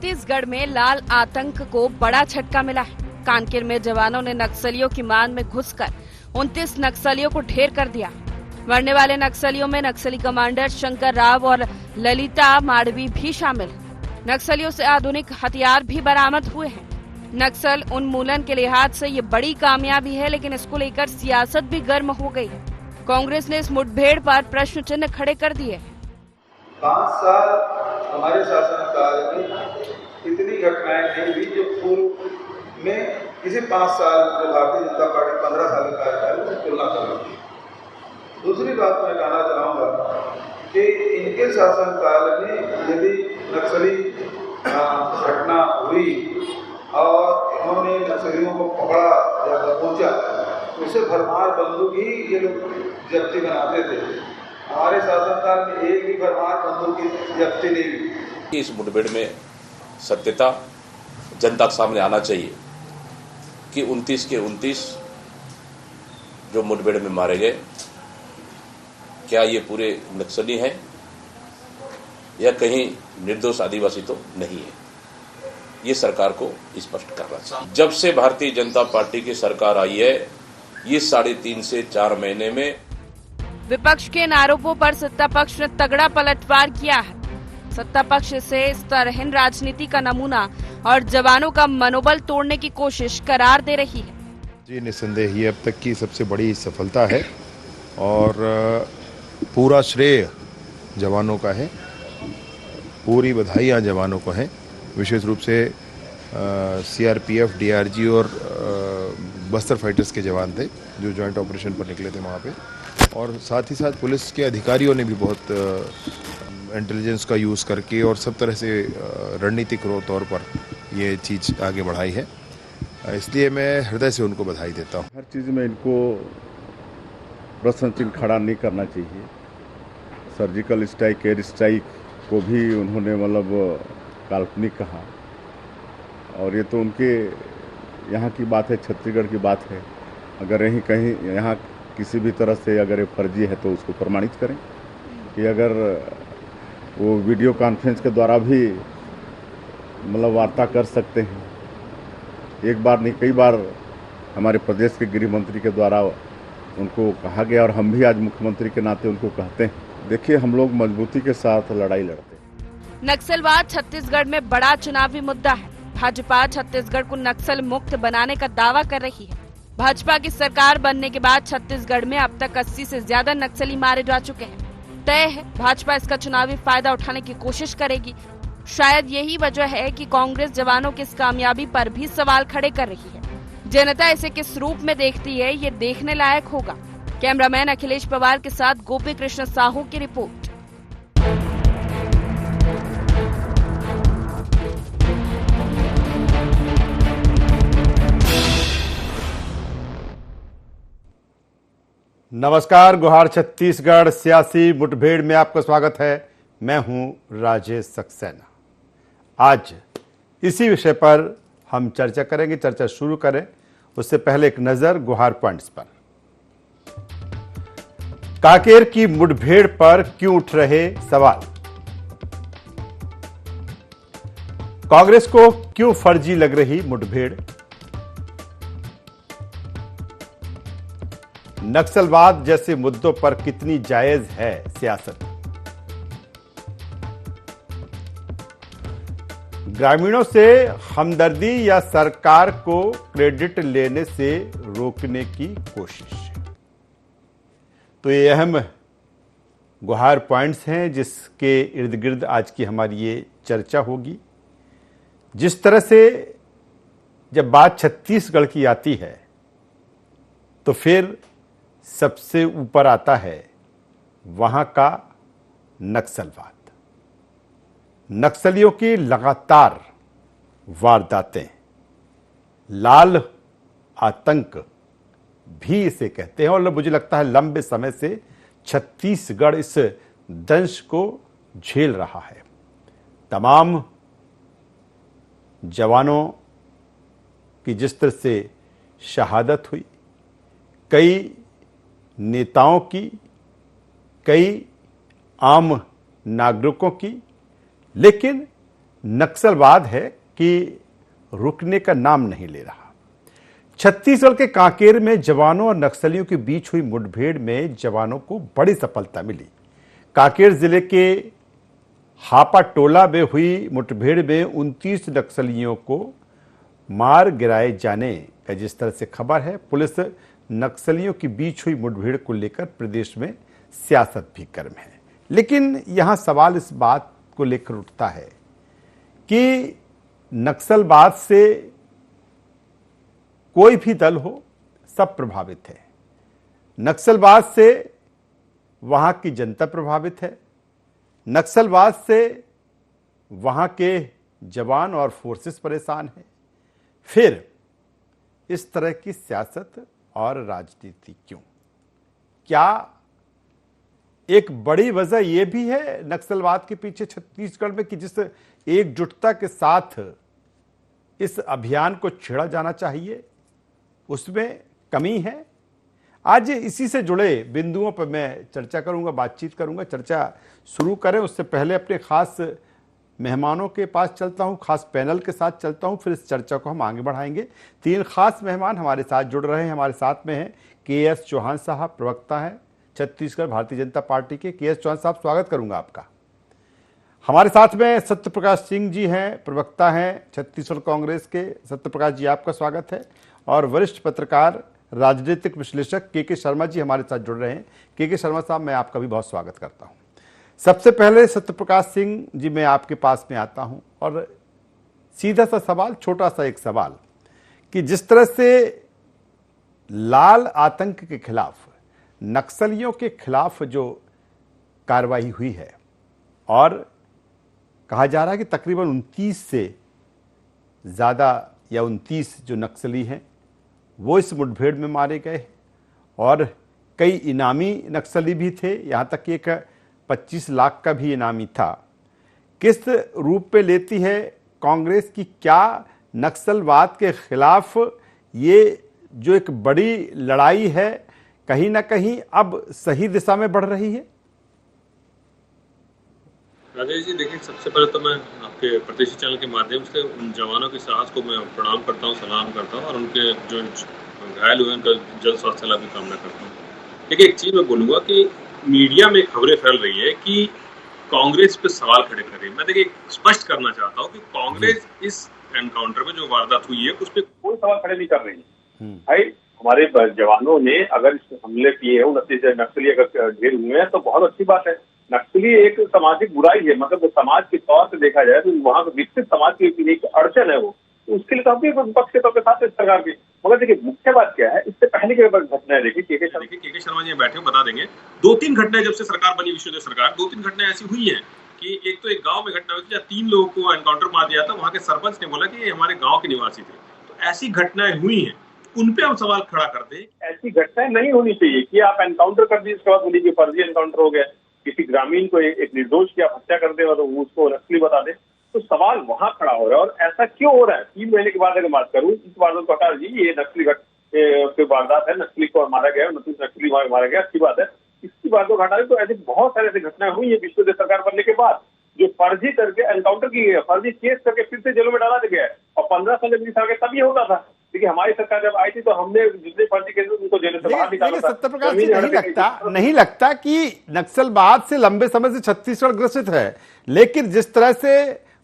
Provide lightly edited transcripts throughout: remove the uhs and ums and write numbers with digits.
छत्तीसगढ़ में लाल आतंक को बड़ा झटका मिला है। कांकेर में जवानों ने नक्सलियों की मान में घुसकर 29 नक्सलियों को ढेर कर दिया। मरने वाले नक्सलियों में नक्सली कमांडर शंकर राव और ललिता माड़वी भी शामिल हैं। नक्सलियों से आधुनिक हथियार भी बरामद हुए हैं। नक्सल उन्मूलन के लिहाज से ये बड़ी कामयाबी है, लेकिन इसको लेकर सियासत भी गर्म हो गई है। कांग्रेस ने इस मुठभेड़ पर प्रश्न चिन्ह खड़े कर दिए। 5 साल हमारे शासनकाल में इतनी घटनाएं नहीं हुई जो पूर्व में किसी 5 साल जो भारतीय जनता पार्टी 15 साल का कार्यकाल में तुलना कर रही है। दूसरी बात मैं कहना चाहूँगा कि इनके शासनकाल में यदि नक्सली घटना हुई और इन्होंने नक्सलियों को पकड़ा या पहुँचा, उसे भरमार बंदूक ही ये लोग जब्ती बनाते थे। हमारे शासनकाल में एक भी भरमार बंदूक की जब्ती नहीं हुई। इस मुठभेड़ में सत्यता जनता के सामने आना चाहिए कि 29 के 29 जो मुठभेड़ में मारे गए, क्या ये पूरे नक्सली हैं या कहीं निर्दोष आदिवासी तो नहीं है। ये सरकार को स्पष्ट करना चाहिए। जब से भारतीय जनता पार्टी की सरकार आई है, ये 3.5 से 4 महीने में विपक्ष के इन आरोपों पर सत्ता पक्ष ने तगड़ा पलटवार किया है। सत्ता पक्ष से स्तरहीन राजनीति का नमूना और जवानों का मनोबल तोड़ने की कोशिश करार दे रही है। जी, निस्संदेह ये अब तक की सबसे बड़ी सफलता है और पूरा श्रेय जवानों का है, पूरी बधाइयाँ जवानों को हैं। विशेष रूप से सीआरपीएफ, डीआरजी और बस्तर फाइटर्स के जवान थे जो जॉइंट ऑपरेशन पर निकले थे वहाँ पे, और साथ ही साथ पुलिस के अधिकारियों ने भी बहुत इंटेलिजेंस का यूज़ करके और सब तरह से रणनीतिक तौर पर ये चीज़ आगे बढ़ाई है। इसलिए मैं हृदय से उनको बधाई देता हूँ। हर चीज़ में इनको प्रश्न चिन्ह खड़ा नहीं करना चाहिए। सर्जिकल स्ट्राइक, एयर स्ट्राइक को भी उन्होंने मतलब काल्पनिक कहा, और ये तो उनके यहाँ की बात है, छत्तीसगढ़ की बात है। अगर यहीं कहीं यहाँ किसी भी तरह से अगर ये फर्जी है तो उसको प्रमाणित करें कि अगर वो वीडियो कॉन्फ्रेंस के द्वारा भी मतलब वार्ता कर सकते हैं। एक बार नहीं, कई बार हमारे प्रदेश के गृह मंत्री के द्वारा उनको कहा गया और हम भी आज मुख्यमंत्री के नाते उनको कहते हैं। देखिए, हम लोग मजबूती के साथ लड़ाई लड़ते हैं। नक्सलवाद छत्तीसगढ़ में बड़ा चुनावी मुद्दा है। भाजपा छत्तीसगढ़ को नक्सल मुक्त बनाने का दावा कर रही है। भाजपा की सरकार बनने के बाद छत्तीसगढ़ में अब तक 80 से ज्यादा नक्सली मारे जा चुके हैं। तय है भाजपा इसका चुनावी फायदा उठाने की कोशिश करेगी। शायद यही वजह है कि कांग्रेस जवानों की इस कामयाबी पर भी सवाल खड़े कर रही है। जनता इसे किस रूप में देखती है, ये देखने लायक होगा। कैमरामैन अखिलेश पवार के साथ गोपी कृष्ण साहू की रिपोर्ट। नमस्कार, गुहार छत्तीसगढ़ सियासी मुठभेड़ में आपका स्वागत है। मैं हूं राजेश सक्सेना। आज इसी विषय पर हम चर्चा करेंगे। चर्चा शुरू करें उससे पहले एक नजर गुहार पॉइंट्स पर। कांकेर की मुठभेड़ पर क्यों उठ रहे सवाल? कांग्रेस को क्यों फर्जी लग रही मुठभेड़? नक्सलवाद जैसे मुद्दों पर कितनी जायज है सियासत? ग्रामीणों से हमदर्दी या सरकार को क्रेडिट लेने से रोकने की कोशिश। तो ये अहम गुहार पॉइंट्स हैं जिसके इर्द गिर्द आज की हमारी ये चर्चा होगी। जिस तरह से जब बात छत्तीसगढ़ की आती है तो फिर सबसे ऊपर आता है वहां का नक्सलवाद। नक्सलियों की लगातार वारदातें, लाल आतंक भी इसे कहते हैं, और मुझे लगता है लंबे समय से छत्तीसगढ़ इस दंश को झेल रहा है। तमाम जवानों की जिस तरह से शहादत हुई, कई नेताओं की, कई आम नागरिकों की, लेकिन नक्सलवाद है कि रुकने का नाम नहीं ले रहा। छत्तीसगढ़ के कांकेर में जवानों और नक्सलियों के बीच हुई मुठभेड़ में जवानों को बड़ी सफलता मिली। कांकेर जिले के हापा टोला में हुई मुठभेड़ में 29 नक्सलियों को मार गिराए जाने का जिस तरह से खबर है, पुलिस नक्सलियों के बीच हुई मुठभेड़ को लेकर प्रदेश में सियासत भी गर्म है। लेकिन यहां सवाल इस बात को लेकर उठता है कि नक्सलवाद से कोई भी दल हो, सब प्रभावित है। नक्सलवाद से वहां की जनता प्रभावित है, नक्सलवाद से वहां के जवान और फोर्सेस परेशान हैं। फिर इस तरह की सियासत और राजनीति क्यों? क्या एक बड़ी वजह यह भी है नक्सलवाद के पीछे छत्तीसगढ़ में कि जिस एकजुटता के साथ इस अभियान को छेड़ा जाना चाहिए उसमें कमी है? आज इसी से जुड़े बिंदुओं पर मैं चर्चा करूंगा, बातचीत करूंगा। चर्चा शुरू करें उससे पहले अपने खास मेहमानों के पास चलता हूं, खास पैनल के साथ चलता हूं, फिर इस चर्चा को हम आगे बढ़ाएंगे। 3 खास मेहमान हमारे साथ जुड़ रहे हैं। हमारे साथ में हैं के.एस. चौहान साहब, प्रवक्ता हैं छत्तीसगढ़ भारतीय जनता पार्टी के। के.एस. चौहान साहब, स्वागत करूंगा आपका। हमारे साथ में सत्यप्रकाश सिंह जी हैं, प्रवक्ता हैं छत्तीसगढ़ कांग्रेस के। सत्यप्रकाश जी, आपका स्वागत है। और वरिष्ठ पत्रकार, राजनीतिक विश्लेषक के शर्मा जी हमारे साथ जुड़ रहे हैं। के शर्मा साहब, मैं आपका भी बहुत स्वागत करता हूं। सबसे पहले सत्यप्रकाश सिंह जी, मैं आपके पास में आता हूं और सीधा सा सवाल, छोटा सा एक सवाल कि जिस तरह से लाल आतंक के खिलाफ, नक्सलियों के खिलाफ जो कार्रवाई हुई है और कहा जा रहा है कि तकरीबन 29 से ज़्यादा या 29 जो नक्सली हैं वो इस मुठभेड़ में मारे गए और कई इनामी नक्सली भी थे, यहाँ तक कि एक 25 लाख का भी इनामी था। किस रूप पे लेती है कांग्रेस की, क्या नक्सलवाद के खिलाफ ये जो एक बड़ी लड़ाई है कहीं ना कहीं अब सही दिशा में बढ़ रही है? राजेश जी, देखिए, सबसे पहले तो मैं आपके प्रतिष्ठित चैनल के माध्यम से उन जवानों के साहस को मैं प्रणाम करता हूं, सलाम करता हूं और उनके जो घायल हुए उनका जल्द स्वास्थ्य लाभ की कामना करता हूं। देखिए, एक चीज मैं बोलूंगा कि मीडिया में खबरें फैल रही है कि कांग्रेस पे सवाल खड़े कर रही है। मैं देखिए स्पष्ट करना चाहता हूँ कि कांग्रेस इस एनकाउंटर में जो वारदात हुई है उस पर कोई सवाल खड़े नहीं कर रही है। भाई, हमारे जवानों ने अगर हमले किए हैं, 29 नक्सली अगर ढेर हुए हैं तो बहुत अच्छी बात है। नक्सली एक सामाजिक बुराई है, मतलब समाज के तौर से देखा जाए तो वहाँ विकसित समाज की एक अड़चन है वो, तो उसके लिए तो हम भी विपक्ष के तौर के साथ सरकार की। मगर देखिए मुख्य बात क्या है, इससे पहले की घटनाएं देखिए, के शर्मा जी बैठे बता देंगे। 2-3 घटनाएं जब से सरकार बनी, विश्वदेव सरकार, 2-3 घटनाएं ऐसी हुई है कि एक तो एक गांव में घटना हुई थी जहाँ 3 लोगों को एनकाउंटर मार दिया था। वहां के सरपंच ने बोला कि ये हमारे गाँव के निवासी थे। तो ऐसी घटनाएं हुई है, उन पे हम सवाल खड़ा करते हैं। ऐसी घटनाएं नहीं होनी चाहिए कि आप एनकाउंटर कर दिए, इसके बाद बोलिए कि फर्जी एनकाउंटर हो गया, किसी ग्रामीण को एक निर्दोष की आप हत्या कर दे और उसको नक्सली बता दे, तो सवाल वहां खड़ा हो रहा है। और ऐसा क्यों हो रहा है? 3 महीने के बाद अगर बात करूं, इस वारदात को हटा जी, ये नक्सली वारदात है, नक्सली को मारा गया, नक्सली मारा गया, अच्छी बात है। इसकी बात को हटा दें तो ऐसी बहुत सारी ऐसी घटनाएं हुई है विश्वदेव सरकार बनने के बाद, जो फर्जी करके एनकाउंटर की गई, फर्जी केस करके फिर से जेलों में डाला गया है। और 15 साल जब साल के तब ये होता था। देखिए, हमारी सरकार जब आई थी तो हमने जितने फर्जी केस उनको जेल से बाहर निकाला था। सत्यप्रकाश जी, नहीं लगता कि नक्सलवाद से लंबे समय से छत्तीसगढ़ ग्रसित है, लेकिन जिस तरह से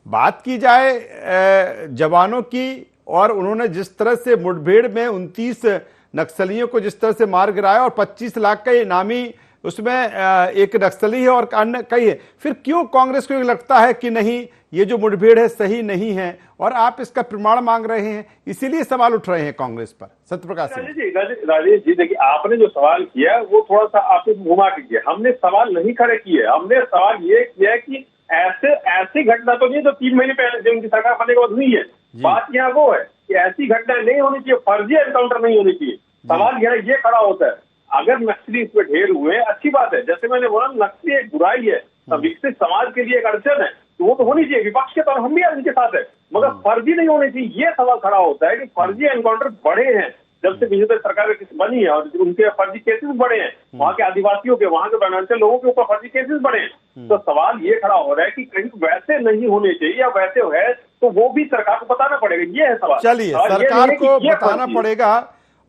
बात की जाए जवानों की और उन्होंने जिस तरह से मुठभेड़ में 29 नक्सलियों को जिस तरह से मार गिराया और 25 लाख का इनामी उसमें एक नक्सली है और अन्य कई है, फिर क्यों कांग्रेस को लगता है कि नहीं ये जो मुठभेड़ है सही नहीं है और आप इसका प्रमाण मांग रहे हैं, इसीलिए सवाल उठ रहे हैं कांग्रेस पर? सत्यप्रकाश राजेश जी, देखिए, आपने जो सवाल किया वो थोड़ा सा आपने घुमा के किया। हमने सवाल नहीं खड़े किए, हमने सवाल ये किया कि ऐसी घटना तो नहीं जो 3 महीने पहले जो उनकी सरकार बनने के बाद हुई है। बात यहाँ वो है कि ऐसी घटना नहीं होनी चाहिए, फर्जी एनकाउंटर नहीं होनी चाहिए। सवाल यहाँ ये खड़ा होता है, अगर नक्सली इस पे ढेर हुए अच्छी बात है, जैसे मैंने बोला नक्सली एक बुराई है, विकसित समाज के लिए एक अड़चन है, तो वो तो होनी चाहिए, विपक्ष के तौर हम भी उनके साथ है, मगर फर्जी नहीं होनी चाहिए। ये सवाल खड़ा होता है कि फर्जी एनकाउंटर बढ़े हैं, जब से बीजेपी सरकार बनी है और उनके फर्जी केसेस बढ़े हैं, वहाँ के आदिवासियों के, वहाँ के वनांचल लोगों के ऊपर फर्जी केसेस बढ़े हैं। तो सवाल ये खड़ा हो रहा है कि कहीं वैसे नहीं होने चाहिए, या वैसे है तो वो भी सरकार को बताना पड़ेगा, ये है सवाल। चलिए, सरकार को बताना पड़ेगा।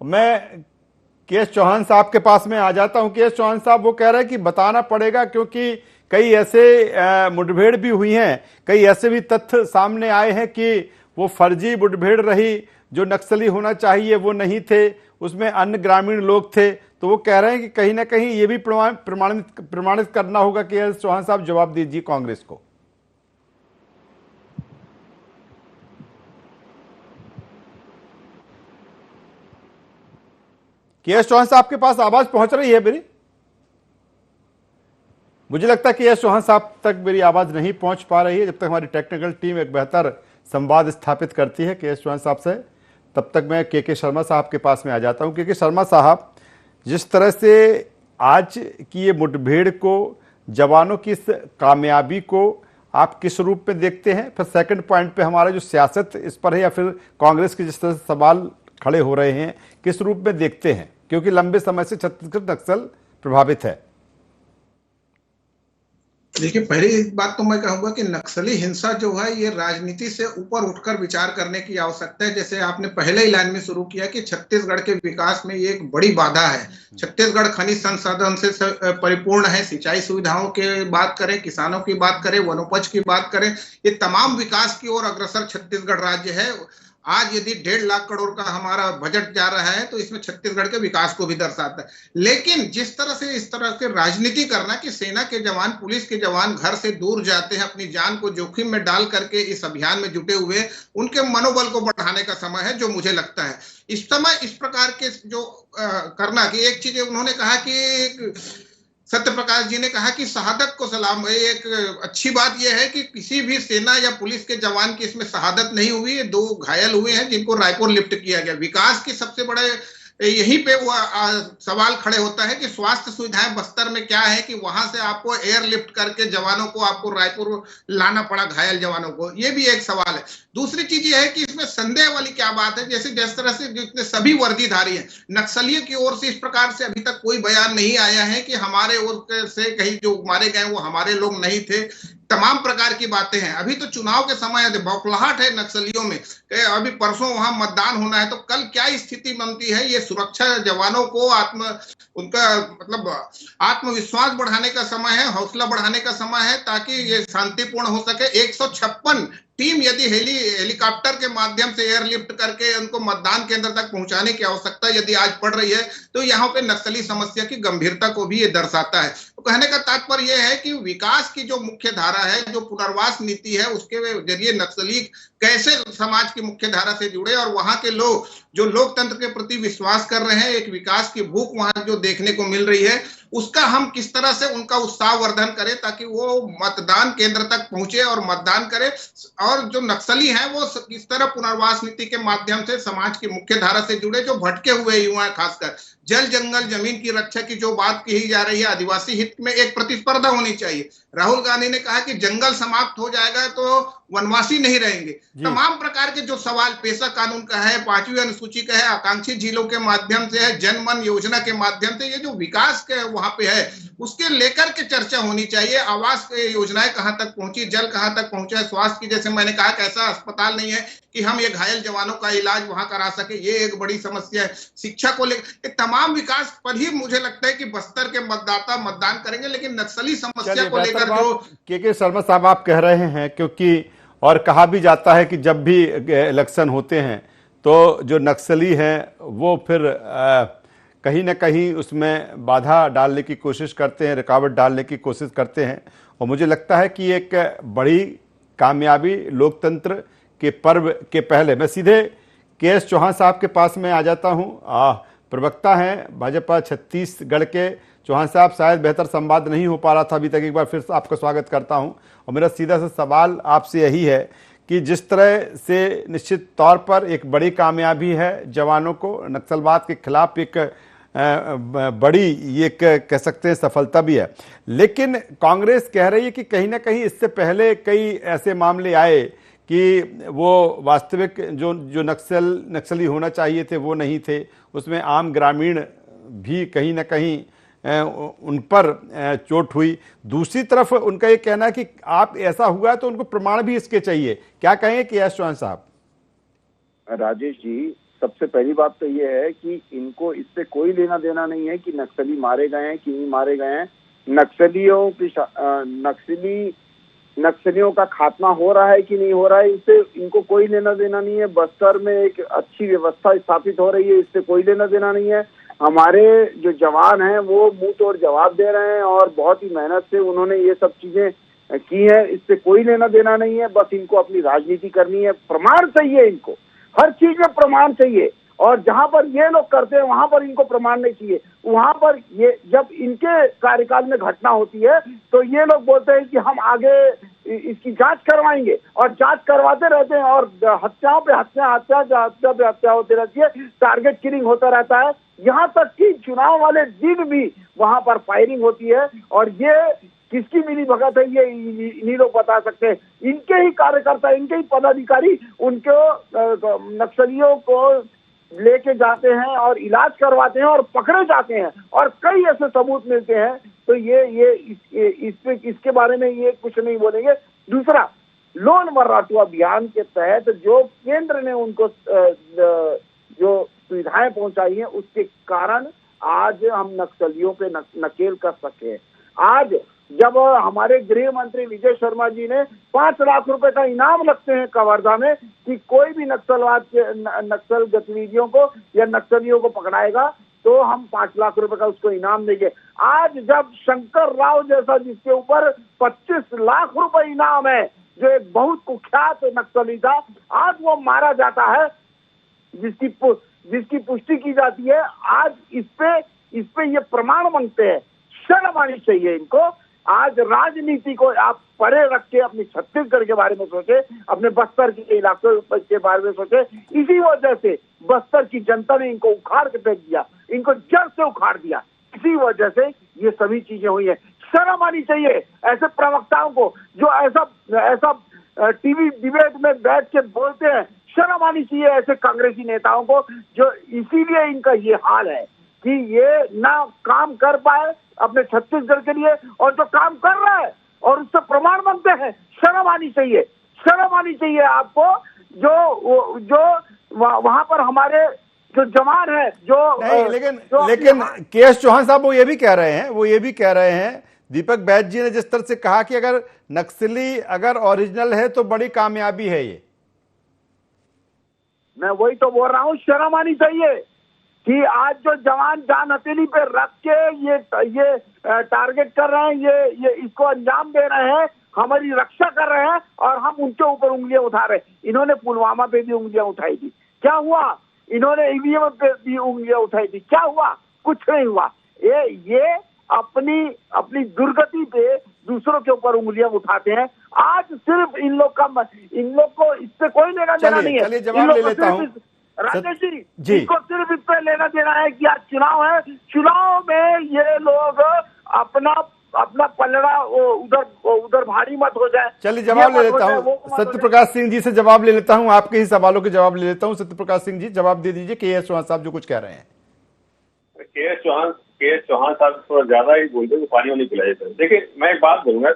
मैं के चौहान साहब के पास में आ जाता हूं। के चौहान साहब वो कह रहे हैं कि बताना पड़ेगा, क्योंकि कई ऐसे मुठभेड़ भी हुई हैं, कई ऐसे भी तथ्य सामने आए हैं कि वो फर्जी मुठभेड़ रही, जो नक्सली होना चाहिए वो नहीं थे, उसमें अन्य ग्रामीण लोग थे। तो वो कह रहे हैं कि कहीं ना कहीं ये भी प्रमाणित करना होगा। कि चौहान साहब जवाब दीजिए कांग्रेस को। के चौहान साहब के पास आवाज पहुंच रही है मेरी? मुझे लगता है कि के चौहान साहब तक मेरी आवाज नहीं पहुंच पा रही है। जब तक हमारी टेक्निकल टीम एक बेहतर संवाद स्थापित करती है के चौहान साहब से, तब तक मैं के शर्मा साहब के पास में आ जाता हूं। के शर्मा साहब, जिस तरह से आज की ये मुठभेड़ को, जवानों की इस कामयाबी को आप किस रूप में देखते हैं? फिर सेकंड पॉइंट पे हमारा जो सियासत इस पर है, या फिर कांग्रेस के जिस तरह से सवाल खड़े हो रहे हैं, किस रूप में देखते हैं? क्योंकि लंबे समय से छत्तीसगढ़ नक्सल प्रभावित है। देखिए, पहली बात तो मैं कहूंगा कि नक्सली हिंसा जो है ये राजनीति से ऊपर उठकर विचार करने की आवश्यकता है। जैसे आपने पहले ही लाइन में शुरू किया कि छत्तीसगढ़ के विकास में ये एक बड़ी बाधा है। छत्तीसगढ़ खनिज संसाधन से परिपूर्ण है। सिंचाई सुविधाओं की बात करें, किसानों की बात करें, वनोपज की बात करें, ये तमाम विकास की ओर अग्रसर छत्तीसगढ़ राज्य है। आज यदि 1.5 लाख करोड़ का हमारा बजट जा रहा है तो इसमें छत्तीसगढ़ के विकास को भी दर्शाता है। लेकिन जिस तरह से इस तरह से राजनीति करना कि सेना के जवान, पुलिस के जवान घर से दूर जाते हैं, अपनी जान को जोखिम में डाल करके इस अभियान में जुटे हुए, उनके मनोबल को बढ़ाने का समय है, जो मुझे लगता है इस समय इस प्रकार के जो करना। कि एक चीज उन्होंने कहा कि सत्य प्रकाश जी ने कहा कि शहादत को सलाम। एक अच्छी बात यह है कि किसी भी सेना या पुलिस के जवान की इसमें शहादत नहीं हुई है। 2 घायल हुए हैं जिनको रायपुर लिफ्ट किया गया। विकास की सबसे बड़े यहीं पे वो सवाल खड़े होता है कि स्वास्थ्य सुविधाएं बस्तर में क्या है कि वहां से आपको एयरलिफ्ट करके जवानों को आपको रायपुर लाना पड़ा, घायल जवानों को। ये भी एक सवाल है। दूसरी चीज ये है कि इसमें संदेह वाली क्या बात है, जैसे जिस तरह से जितने सभी वर्दीधारी हैं, नक्सलियों की ओर से इस प्रकार से अभी तक कोई बयान नहीं आया है कि हमारे ओर से कहीं जो मारे गए वो हमारे लोग नहीं थे। तमाम प्रकार की बातें हैं। अभी तो चुनाव के समय बौखलाहट है नक्सलियों में। अभी परसों वहां मतदान होना है, तो कल क्या स्थिति बनती है। ये सुरक्षा जवानों को उनका मतलब आत्मविश्वास बढ़ाने का समय है, हौसला बढ़ाने का समय है, ताकि ये शांतिपूर्ण हो सके। 156 टीम यदि हेलीकॉप्टर के माध्यम से एयरलिफ्ट करके उनको मतदान केंद्र तक पहुंचाने की आवश्यकता यदि आज पड़ रही है, तो यहाँ पे नक्सली समस्या की गंभीरता को भी ये दर्शाता है। तो कहने का तात्पर्य यह है कि विकास की जो मुख्य धारा है, जो पुनर्वास नीति है, उसके जरिए नक्सली कैसे समाज की मुख्य धारा से जुड़े और वहां के लोग जो लोकतंत्र के प्रति विश्वास कर रहे हैं, एक विकास की भूख वहां जो देखने को मिल रही है, उसका हम किस तरह से उनका उत्साह वर्धन करें ताकि वो मतदान केंद्र तक पहुंचे और मतदान करें। और जो नक्सली हैं वो किस तरह पुनर्वास नीति के माध्यम से समाज की मुख्य धारा से जुड़े, जो भटके हुए युवा हैं, खासकर जल जंगल जमीन की रक्षा की जो बात कही जा रही है, आदिवासी हित में एक प्रतिस्पर्धा होनी चाहिए। राहुल गांधी ने कहा कि जंगल समाप्त हो जाएगा तो वनवासी नहीं रहेंगे। तमाम प्रकार के जो सवाल पेशा कानून का है, 5वीं अनुसूची का है, आकांक्षी जिलों के माध्यम से है, जन मन योजना के माध्यम से, ये जो विकास के वहां पे है उसके लेकर के चर्चा होनी चाहिए। आवास योजनाएं कहां तक पहुंची, जल कहां तक पहुंचा है, स्वास्थ्य की, जैसे मैंने कहा, कैसा अस्पताल नहीं है कि हम ये घायल जवानों का इलाज वहां करा सके, ये एक बड़ी समस्या है। शिक्षा को लेकर तमाम विकास पर ही मुझे लगता है कि बस्तर के मतदाता मतदान करेंगे, लेकिन नक्सली समस्या को लेकर जो के शर्मा साहब आप कह रहे हैं, क्योंकि और कहा भी जाता है कि जब भी इलेक्शन होते हैं तो जो नक्सली हैं वो फिर कहीं ना कहीं उसमें बाधा डालने की कोशिश करते हैं, रुकावट डालने की कोशिश करते हैं। और मुझे लगता है कि एक बड़ी कामयाबी लोकतंत्र के पर्व के पहले, मैं सीधे के चौहान साहब के पास में आ जाता हूं। प्रवक्ता हैं भाजपा छत्तीसगढ़ के। चौहान साहब, शायद बेहतर संवाद नहीं हो पा रहा था अभी तक, एक बार फिर आपका स्वागत करता हूं। और मेरा सीधा सा सवाल आपसे यही है कि जिस तरह से निश्चित तौर पर एक बड़ी कामयाबी है जवानों को, नक्सलवाद के खिलाफ एक बड़ी ये कह सकते हैं सफलता भी है, लेकिन कांग्रेस कह रही है कि कहीं ना कहीं इससे पहले कई ऐसे मामले आए कि वो वास्तविक जो नक्सली होना चाहिए थे वो नहीं थे, उसमें आम ग्रामीण भी कहीं ना कहीं उन पर चोट हुई। दूसरी तरफ उनका ये कहना है कि आप ऐसा हुआ तो उनको प्रमाण भी इसके चाहिए। क्या कहेंगे KS चौहान साहब? राजेश जी, सबसे पहली बात तो ये है कि इनको इससे कोई लेना देना नहीं है कि नक्सली मारे गए हैं कि नहीं मारे गए हैं। नक्सलियों का खात्मा हो रहा है कि नहीं हो रहा है, इससे इनको कोई लेना देना नहीं है। बस्तर में एक अच्छी व्यवस्था स्थापित हो रही है, इससे कोई लेना देना नहीं है। हमारे जो जवान हैं वो मुंह तोड़ जवाब दे रहे हैं और बहुत ही मेहनत से उन्होंने ये सब चीजें की है, इससे कोई लेना देना नहीं है। बस इनको अपनी राजनीति करनी है, प्रमाण चाहिए इनको, हर चीज में प्रमाण चाहिए। और जहां पर ये लोग करते हैं वहां पर इनको प्रमाण नहीं चाहिए। वहां पर ये जब इनके कार्यकाल में घटना होती है तो ये लोग बोलते हैं कि हम आगे इसकी जांच करवाएंगे और जांच करवाते रहते हैं और हत्याओं पे हत्या होती रहती है, टारगेट किलिंग होता रहता है। यहाँ तक कि चुनाव वाले दिन भी वहां पर फायरिंग होती है और ये किसकी मिली भगत है ये इन्हीं लोग बता सकते हैं। इनके ही कार्यकर्ता, इनके ही पदाधिकारी उनको नक्सलियों को लेके जाते हैं और इलाज करवाते हैं और पकड़े जाते हैं और कई ऐसे सबूत मिलते हैं। तो इसके बारे में ये कुछ नहीं बोलेंगे। दूसरा, लोन वर्राटू अभियान के तहत जो केंद्र ने उनको जो सुविधाएं पहुंचाई हैं उसके कारण आज हम नक्सलियों पे नकेल कर सके हैं। आज जब हमारे गृह मंत्री विजय शर्मा जी ने 5 लाख रुपए का इनाम लगते हैं कवर्धा में कि कोई भी नक्सल गतिविधियों को या नक्सलियों को पकड़ाएगा तो हम 5 लाख रुपए का उसको इनाम देंगे। आज जब शंकर राव जैसा जिसके ऊपर 25 लाख रुपए इनाम है, जो एक बहुत कुख्यात नक्सली था, आज वो मारा जाता है, जिसकी पुष्टि की जाती है। आज इस पे ये प्रमाण मांगते हैं। शर्म आनी चाहिए इनको। आज राजनीति को आप परे रख के अपने छत्तीसगढ़ के बारे में सोचे, अपने बस्तर के इलाके के बारे में सोचे। इसी वजह से बस्तर की जनता ने इनको उखाड़ के फेंक दिया, इनको जड़ से उखाड़ दिया। इसी वजह से ये सभी चीजें हुई है। शर्म आनी चाहिए ऐसे प्रवक्ताओं को जो ऐसा टीवी डिबेट में बैठ के बोलते हैं। शर्म आनी चाहिए ऐसे कांग्रेसी नेताओं को, जो इसीलिए इनका ये हाल है कि ये ना काम कर पाए अपने छत्तीसगढ़ के लिए और जो काम कर रहा है और उससे प्रमाण मांगते हैं। शर्म आनी चाहिए, शर्म आनी चाहिए आपको। जो वहां पर हमारे जो जवान है लेकिन KS चौहान साहब वो ये भी कह रहे हैं दीपक बैज जी ने जिस तरह से कहा कि अगर नक्सली अगर ओरिजिनल है तो बड़ी कामयाबी है ये। मैं वही तो बोल रहा हूँ, शर्म आनी चाहिए कि आज जो जवान जान हथेली पे रख के ये टारगेट कर रहे हैं, ये इसको अंजाम दे रहे हैं, हमारी रक्षा कर रहे हैं और हम उनके ऊपर उंगलियां उठा रहे हैं। इन्होंने पुलवामा पे भी उंगलियां उठाई थी, क्या हुआ? इन्होंने EVM पे भी उंगलियां उठाई थी, क्या हुआ? कुछ नहीं हुआ। ये अपनी दुर्गति पे दूसरों के ऊपर उंगलियां उठाते हैं। आज सिर्फ इन लोग को इससे कोई लेना देना नहीं है। चलिए जवाब ले लेता हूं राजेश जी, इनको सिर्फ इस पे लेना देना है कि आज चुनाव है, चुनाव में ये लोग अपना पलड़ा उधर भारी मत हो जाए। चलिए जवाब ले लेता हूँ, सत्य प्रकाश सिंह जी से जवाब ले लेता हूँ, आपके ही सवालों के जवाब ले लेता हूँ। सत्य प्रकाश सिंह जी जवाब दे दीजिए KS चौहान साहब जो कुछ कह रहे हैं। KS चौहान साहब थोड़ा ज्यादा ही बोलते हैं, पानी नहीं पिलाए थे। देखिए मैं एक बात बोलूंगा,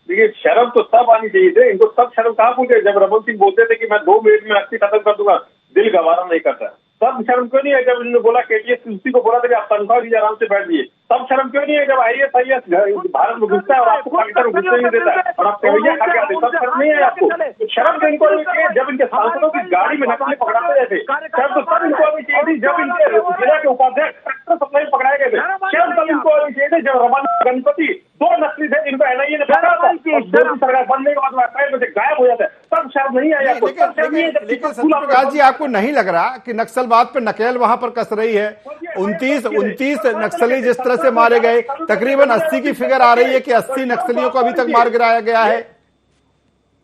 देखिए शर्म तो सब आनी चाहिए थे, इनको सब शर्म कहाँ पूछे। जब रमन सिंह बोलते थे कि मैं 2 मिनट में 80 खत्म कर दूंगा, दिल गवारा नहीं करता। तब शर्म क्यों नहीं है जब इन्होंने बोला KTS उसी को बोला था कि आप तनख्वाह दीजिए, आराम से बैठ जाइए। तब शर्म क्यों नहीं है जब IAS भारत में घुसता है और आपको पाकिस्तान में घुसने नहीं देता है और आप कवैया खा के आते, तब शर्म नहीं है आपको? शर्म तो इनको जब इनके सांसदों की गाड़ी में नकली पकड़ाते थे, शर्म तो तब इनको आनी चाहिए थी जब इनके जिला के उपाध्यक्ष ट्रैक्टर सप्लाई पकड़ाए गए थे। शर्म तब इनको आनी चाहिए थी जब रमन गणपति 2 नकली थे जिनको NIA ने पकड़ा था, सरकार बनने के बाद अप्रैल में गायब हो जाता है, तब शर्म नहीं आई आपको। लेकिन सत्य प्रकाश जी आपको नहीं लग रहा कि नक्सलवाद पे नकेल वहां पर कस रही है? 29 नक्सली जिस तरह से मारे गए, तकरीबन 80 की फिगर आ रही है कि 80 नक्सलियों को अभी तक मार गिराया गया है।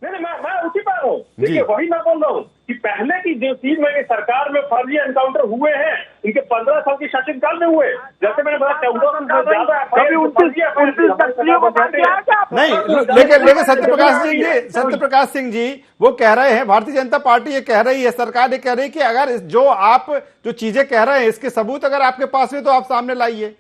नहीं, मैं उसी पर हूँ। देखिए वही मैं बोल रहा हूँ कि पहले की जो 3 महीने सरकार में फर्जी एनकाउंटर हुए हैं, इनके 15 साल के शासनकाल में हुए। जैसे मैंने बताया 14 से ज्यादा नहीं, लेकिन सत्यप्रकाश सिंह जी वो कह रहे हैं, भारतीय जनता पार्टी ये कह रही है, सरकार ये कह रही है कि अगर जो चीजें कह रहे हैं इसके सबूत अगर आपके पास में तो आप सामने लाइए।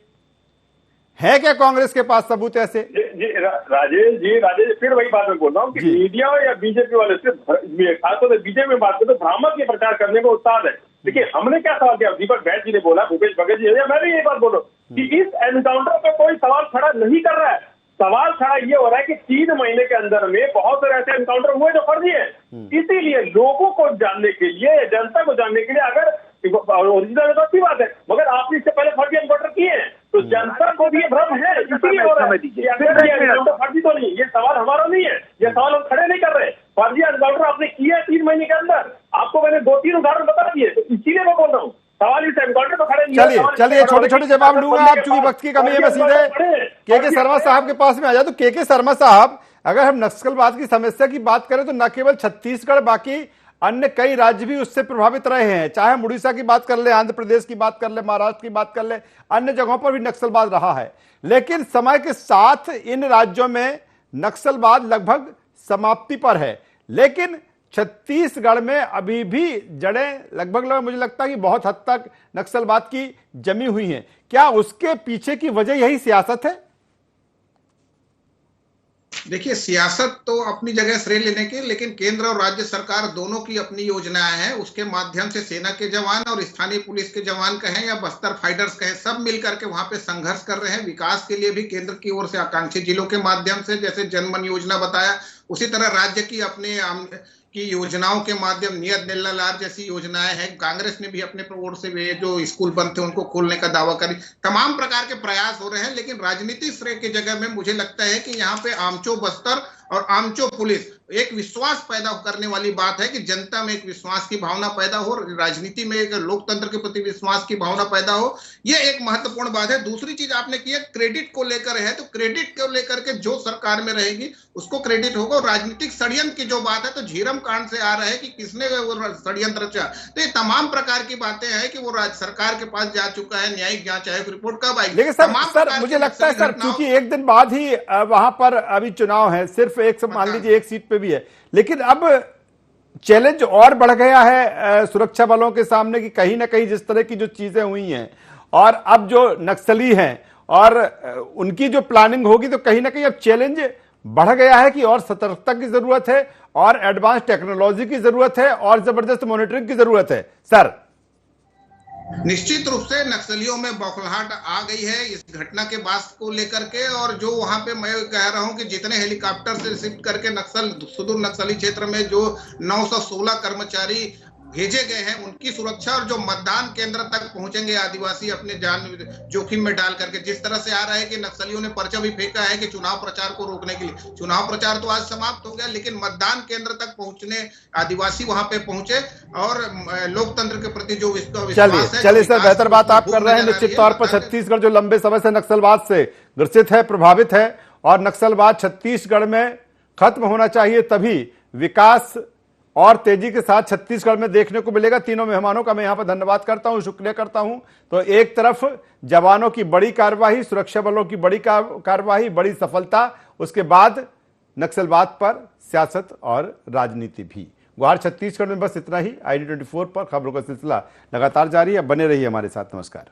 है क्या कांग्रेस के पास सबूत ऐसे? राजेश फिर वही बात मैं बोल रहा हूँ कि मीडिया या बीजेपी वाले सिर्फ खासतौर से बीजेपी में बात करते तो भ्रामक ये प्रचार करने में उत्साह है। देखिए हमने क्या सवाल किया, दीपक बैठ जी ने बोला, भूपेश बघेल जी, मैं भी ये बात बोल रहा हूँ कि इस एनकाउंटर पे कोई सवाल खड़ा नहीं कर रहा है। सवाल खड़ा ये हो रहा है कि 3 महीने के अंदर में बहुत सारे ऐसे एनकाउंटर हुए जो फर्जी है। इसीलिए लोगों को जानने के लिए, जनता को जानने के लिए, अगर ओरिजिनल तो अच्छी बात है, मगर आपने इससे पहले फर्जी एनकाउंटर किए हैं तो जनता को भी ये भ्रम है, इसलिए हो रहा है कि अगर ये एनकाउंटर फर्जी तो नहीं। ये सवाल हमारा नहीं है, ये सवाल हम खड़े नहीं कर रहे। फर्जी एनकाउंटर आपने किया 3 महीने के अंदर, आपको मैंने 2-3 उदाहरण बता दिए, तो इसीलिए मैं बोल रहा हूँ सवाल इस एनकाउंटर पर खड़े नहीं। चलिए छोटे जवाब लूंगा, आप चूंकि वक्त की कमी है मैं सीधे के शर्मा साहब के पास में आ जाए। तो के शर्मा साहब, अगर हम नक्सलवाद की समस्या की बात करें तो न केवल छत्तीसगढ़, बाकी अन्य कई राज्य भी उससे प्रभावित रहे हैं। चाहे हम उड़ीसा की बात कर ले, आंध्र प्रदेश की बात कर ले, महाराष्ट्र की बात कर ले, अन्य जगहों पर भी नक्सलवाद रहा है। लेकिन समय के साथ इन राज्यों में नक्सलवाद लगभग समाप्ति पर है, लेकिन छत्तीसगढ़ में अभी भी जड़ें लगभग मुझे लगता है कि बहुत हद तक नक्सलवाद की जमी हुई हैं। क्या उसके पीछे की वजह यही सियासत है? देखिए, सियासत तो अपनी जगह श्रेय लेने की, लेकिन केंद्र और राज्य सरकार दोनों की अपनी योजनाएं हैं। उसके माध्यम से सेना के जवान और स्थानीय पुलिस के जवान कहें या बस्तर फाइटर्स कहें, सब मिलकर के वहां पे संघर्ष कर रहे हैं। विकास के लिए भी केंद्र की ओर से आकांक्षी जिलों के माध्यम से, जैसे जनमन योजना बताया, उसी तरह राज्य की अपने की योजनाओं के माध्यम नियत नीलालार जैसी योजनाएं हैं। कांग्रेस ने भी अपने ओर से जो स्कूल बंद थे उनको खोलने का दावा करी। तमाम प्रकार के प्रयास हो रहे हैं, लेकिन राजनीतिक श्रेय की जगह में मुझे लगता है कि यहाँ पे आमचो बस्तर और आमचो पुलिस एक विश्वास पैदा करने वाली बात है कि जनता में एक विश्वास की भावना पैदा हो, राजनीति में एक लोकतंत्र के प्रति विश्वास की भावना पैदा हो। ये एक महत्वपूर्ण बात है। दूसरी चीज आपने की है, क्रेडिट को लेकर है, तो क्रेडिट को लेकर के जो सरकार में रहेगी उसको क्रेडिट होगा। और राजनीतिक षड्यंत्र की जो बात है, तो झीरम कांड से आ रहा है कि किसने षड्यंत्र रचा, तो ये तमाम प्रकार की बातें हैं कि वो सरकार के पास जा चुका है, न्यायिक जांच आयोग रिपोर्ट कब आएगी। लेकिन सर मुझे लगता है सर, क्योंकि एक दिन बाद ही वहां पर अभी चुनाव है, सिर्फ एक मान लीजिए एक सीट पे भी है, लेकिन अब चैलेंज और बढ़ गया है सुरक्षा बलों के सामने कि कहीं ना कहीं जिस तरह की जो चीजें हुई हैं और अब जो नक्सली हैं और उनकी जो प्लानिंग होगी, तो कहीं ना कहीं अब चैलेंज बढ़ गया है कि और सतर्कता की जरूरत है और एडवांस टेक्नोलॉजी की जरूरत है और जबरदस्त मॉनिटरिंग की जरूरत है। सर निश्चित रूप से नक्सलियों में बौखलाहट आ गई है इस घटना के बाद को लेकर के, और जो वहां पे मैं कह रहा हूं कि जितने हेलीकॉप्टर से शिफ्ट करके सुदूर नक्सली क्षेत्र में जो 916 कर्मचारी भेजे गए हैं, उनकी सुरक्षा और जो मतदान केंद्र तक पहुंचेंगे आदिवासी अपने जान जोखिम में डाल करके, जिस तरह से आ रहा है कि नक्सलियों ने पर्चा भी फेंका है कि चुनाव प्रचार को रोकने के लिए। चुनाव प्रचार तो आज समाप्त हो गया, लेकिन मतदान केंद्र तक पहुंचने आदिवासी वहां पे पहुंचे और लोकतंत्र के प्रति जो विश्वास है। चलिए सर, बेहतर बात आप कर रहे हैं। निश्चित तौर पर छत्तीसगढ़ जो लंबे समय से नक्सलवाद से ग्रसित है, प्रभावित है, और नक्सलवाद छत्तीसगढ़ में खत्म होना चाहिए, तभी विकास और तेजी के साथ छत्तीसगढ़ में देखने को मिलेगा। तीनों मेहमानों का मैं यहां पर धन्यवाद करता हूं, शुक्रिया करता हूं। तो एक तरफ जवानों की बड़ी कार्रवाई, सुरक्षा बलों की बड़ी कार्रवाई, बड़ी सफलता, उसके बाद नक्सलवाद पर सियासत और राजनीति भी। गुहार छत्तीसगढ़ में बस इतना ही। ID24 पर खबरों का सिलसिला लगातार जारी है, बने रहिए हमारे साथ। नमस्कार।